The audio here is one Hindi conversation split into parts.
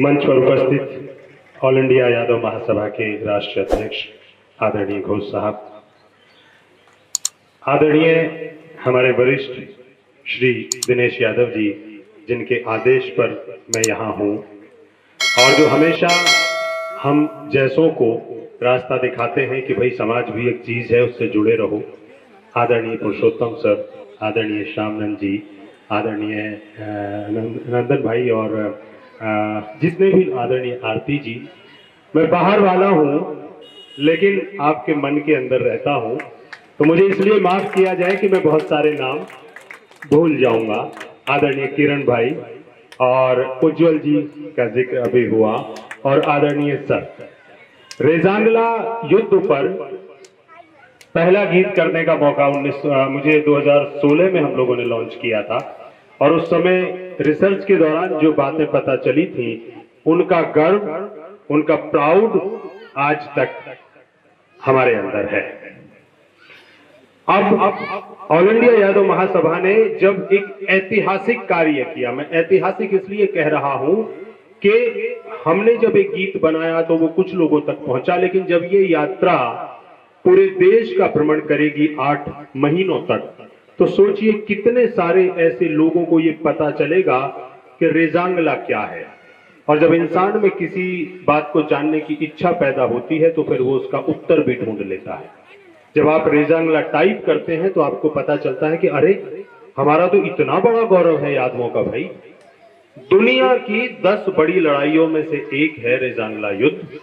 मंच पर उपस्थित ऑल इंडिया यादव महासभा के राष्ट्रीय अध्यक्ष आदरणीय घोष साहब, आदरणीय हमारे वरिष्ठ श्री दिनेश यादव जी, जिनके आदेश पर मैं यहाँ हूँ और जो हमेशा हम जैसों को रास्ता दिखाते हैं कि भाई समाज भी एक चीज़ है, उससे जुड़े रहो। आदरणीय पुरुषोत्तम सर, आदरणीय श्यामनंद जी, आदरणीय नंदन भाई और जितने भी आदरणीय आरती जी, मैं बाहर वाला हूँ लेकिन आपके मन के अंदर रहता हूँ, तो मुझे इसलिए माफ किया जाए कि मैं बहुत सारे नाम भूल जाऊंगा। आदरणीय किरण भाई और उज्जवल जी का जिक्र अभी हुआ और आदरणीय सर, रेजांगला युद्ध पर पहला गीत करने का मौका मुझे 2016 में हम लोगों ने लॉन्च किया था और उस समय रिसर्च के दौरान जो बातें पता चली थी, उनका गर्व, उनका प्राउड आज तक हमारे अंदर है। अब ऑल इंडिया यादव महासभा ने जब एक ऐतिहासिक कार्य किया, मैं ऐतिहासिक इसलिए कह रहा हूं कि हमने जब एक गीत बनाया तो वो कुछ लोगों तक पहुंचा, लेकिन जब ये यात्रा पूरे देश का भ्रमण करेगी 8 महीनों तक, तो सोचिए कितने सारे ऐसे लोगों को ये पता चलेगा कि रेजांगला क्या है। और जब इंसान में किसी बात को जानने की इच्छा पैदा होती है तो फिर वो उसका उत्तर भी ढूंढ लेता है। जब आप रेजांगला टाइप करते हैं तो आपको पता चलता है कि अरे, हमारा तो इतना बड़ा गौरव है यादवों का भाई। दुनिया की 10 बड़ी लड़ाइयों में से एक है रेजांगला युद्ध।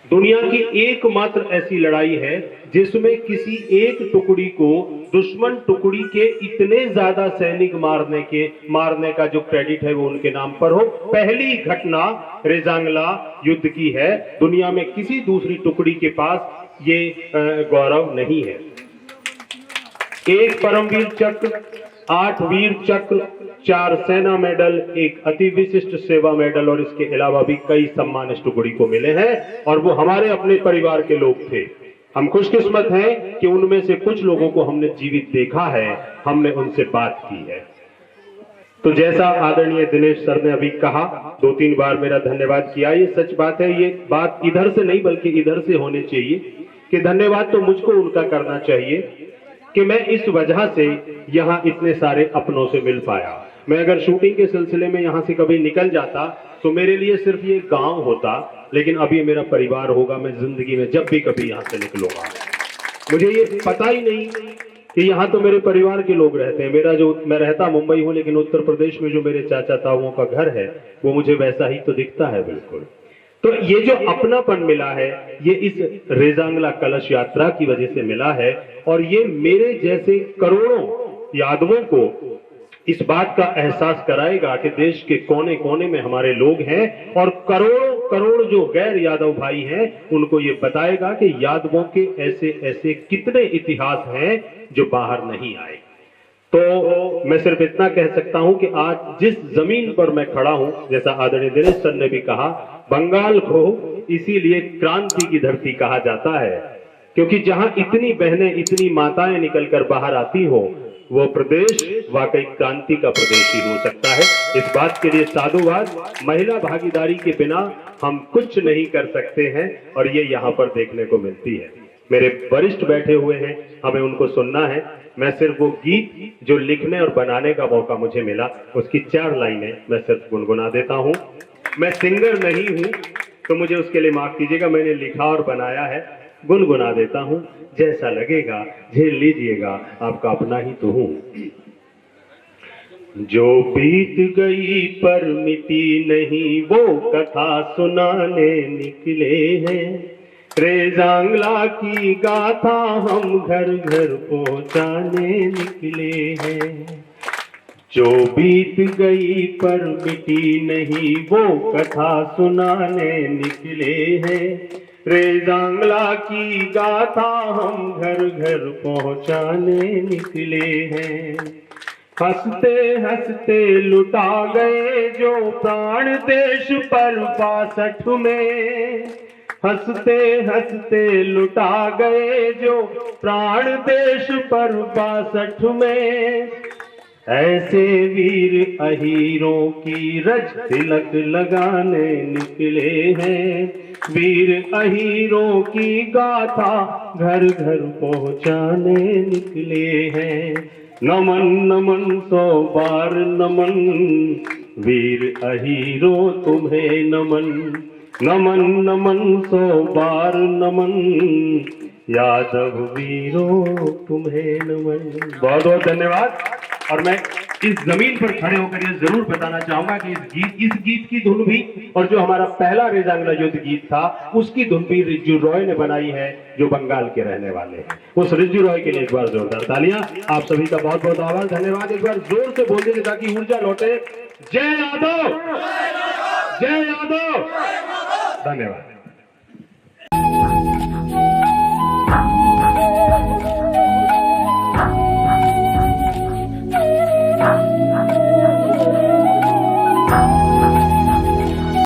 दुनिया की एकमात्र ऐसी लड़ाई है जिसमें किसी एक टुकड़ी को दुश्मन टुकड़ी के इतने ज्यादा सैनिक मारने का जो क्रेडिट है वो उनके नाम पर हो। पहली घटना रेजांगला युद्ध की है। दुनिया में किसी दूसरी टुकड़ी के पास ये गौरव नहीं है। 1 परमवीर चक्र, 8 वीर चक्र, 4 सेना मेडल, 1 अति विशिष्ट सेवा मेडल और इसके अलावा भी कई सम्मान इस टुकड़ी को मिले हैं और वो हमारे अपने परिवार के लोग थे। हम खुशकिस्मत हैं कि उनमें से कुछ लोगों को हमने जीवित देखा है, हमने उनसे बात की है। तो जैसा आदरणीय दिनेश सर ने अभी कहा, 2-3 बार मेरा धन्यवाद किया, ये सच बात है। ये बात इधर से नहीं बल्कि इधर से होनी चाहिए कि धन्यवाद तो मुझको उनका करना चाहिए कि मैं इस वजह से यहाँ इतने सारे अपनों से मिल पाया। मैं अगर शूटिंग के सिलसिले में यहाँ से कभी निकल जाता तो मेरे लिए सिर्फ ये गांव होता, लेकिन अब ये मेरा परिवार होगा। मैं जिंदगी में जब भी कभी यहाँ से निकलूंगा, मुझे ये पता ही नहीं कि यहाँ तो मेरे परिवार के लोग रहते हैं। मैं रहता मुंबई हूँ, लेकिन उत्तर प्रदेश में जो मेरे चाचा ताऊओं का घर है वो मुझे वैसा ही तो दिखता है बिल्कुल। तो ये जो अपनापन मिला है ये इस रेजांगला कलश यात्रा की वजह से मिला है और ये मेरे जैसे करोड़ों यादवों को इस बात का एहसास कराएगा कि देश के कोने कोने में हमारे लोग हैं और करोड़ों करोड़ जो गैर यादव भाई हैं उनको ये बताएगा कि यादवों के ऐसे ऐसे कितने इतिहास हैं जो बाहर नहीं आए। तो मैं सिर्फ इतना कह सकता हूं कि आज जिस जमीन पर मैं खड़ा हूं, जैसा आदरणीय दिनेश सर ने भी कहा, बंगाल को इसीलिए क्रांति की धरती कहा जाता है, क्योंकि जहां इतनी बहनें, इतनी माताएं निकलकर बाहर आती हो, वो प्रदेश वाकई क्रांति का प्रदेश ही हो सकता है। इस बात के लिए साधुवाद। महिला भागीदारी के बिना हम कुछ नहीं कर सकते हैं और ये यहाँ पर देखने को मिलती है। मेरे वरिष्ठ बैठे हुए हैं, हमें उनको सुनना है। मैं सिर्फ वो गीत जो लिखने और बनाने का मौका मुझे मिला, उसकी 4 लाइनें मैं सिर्फ गुनगुना देता हूँ। मैं सिंगर नहीं हूँ तो मुझे उसके लिए माफ कीजिएगा, मैंने लिखा और बनाया है, गुनगुना देता हूँ। जैसा लगेगा झेल लीजिएगा, आपका अपना ही तो हूँ। जो बीत गई पर मिटी नहीं वो कथा सुनाने निकले हैं, रेजांगला की गाथा हम घर घर पहुंचाने निकले हैं। जो बीत गई पर मिटी नहीं वो कथा सुनाने निकले हैं, रेजांगला की गाथा हम घर घर पहुंचाने निकले हैं। हंसते हंसते लुटा गए जो प्राण देश पर 62 में, हंसते हंसते लुटा गए जो प्राण देश पर 62 में, ऐसे वीर अहीरों की रज तिलक लगाने निकले हैं, वीर अहीरों की गाथा घर घर पहुंचाने निकले हैं। नमन नमन 100 बार नमन, वीर अहीरों तुम्हें नमन। नमन नमन 100 बार नमन, यादव वीरों तुम्हें नमन। बहुत बहुत धन्यवाद। और मैं इस जमीन पर खड़े होकर ये जरूर बताना चाहूंगा कि इस गीत की धुन भी, और जो हमारा पहला रेजांगला युद्ध गीत था उसकी धुन भी रिज्जू रॉय ने बनाई है, जो बंगाल के रहने वाले हैं। उस रिज्जू रॉय के लिए एक बार जोरदार तालियां। आप सभी का बहुत बहुत आभार, धन्यवाद। एक बार जोर से बोल दीजिए ताकि ऊर्जा लौटे। जय यादव, जय यादव, धन्यवाद।